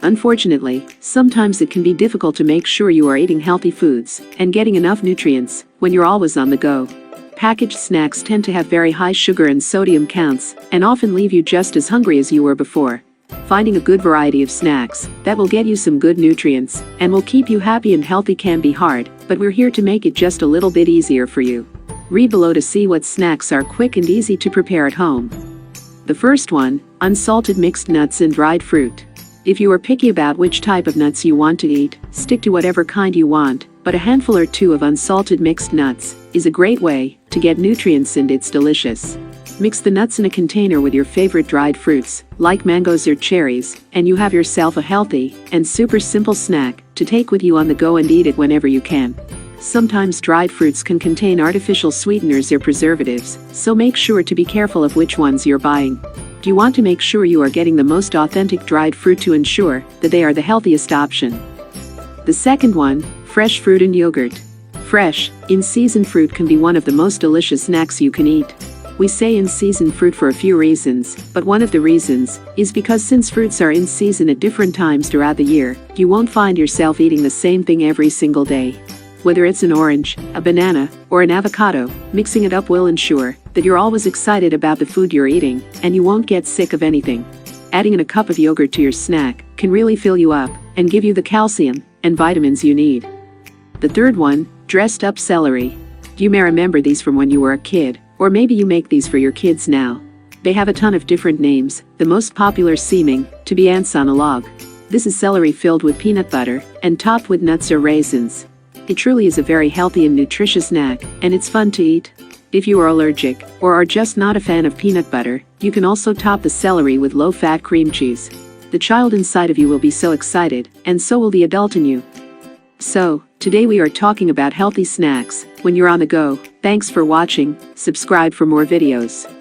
Unfortunately, sometimes it can be difficult to make sure you are eating healthy foods and getting enough nutrients when you're always on the go. Packaged snacks tend to have very high sugar and sodium counts and often leave you just as hungry as you were before. Finding a good variety of snacks that will get you some good nutrients and will keep you happy and healthy can be hard, but we're here to make it just a little bit easier for you. Read below to see what snacks are quick and easy to prepare at home. The first one, unsalted mixed nuts and dried fruit. If you are picky about which type of nuts you want to eat, stick to whatever kind you want, but a handful or two of unsalted mixed nuts is a great way to get nutrients and it's delicious. Mix the nuts in a container with your favorite dried fruits, like mangoes or cherries, and you have yourself a healthy and super simple snack to take with you on the go and eat it whenever you can. Sometimes dried fruits can contain artificial sweeteners or preservatives, so make sure to be careful of which ones you're buying. You want to make sure you are getting the most authentic dried fruit to ensure that they are the healthiest option. The second one, fresh fruit and yogurt. Fresh, in-season fruit can be one of the most delicious snacks you can eat. We say in-season fruit for a few reasons, but one of the reasons is because since fruits are in season at different times throughout the year, you won't find yourself eating the same thing every single day. Whether it's an orange, a banana, or an avocado, mixing it up will ensure that you're always excited about the food you're eating, and you won't get sick of anything. Adding in a cup of yogurt to your snack can really fill you up and give you the calcium and vitamins you need. The third one, dressed up celery. You may remember these from when you were a kid, or maybe you make these for your kids now. They have a ton of different names, the most popular seeming to be ants on a log. This is celery filled with peanut butter and topped with nuts or raisins. It truly is a very healthy and nutritious snack, and it's fun to eat. If you are allergic or are just not a fan of peanut butter, you can also top the celery with low-fat cream cheese. The child inside of you will be so excited, and so will the adult in you. So, today we are talking about healthy snacks when you're on the go. Thanks for watching. Subscribe for more videos.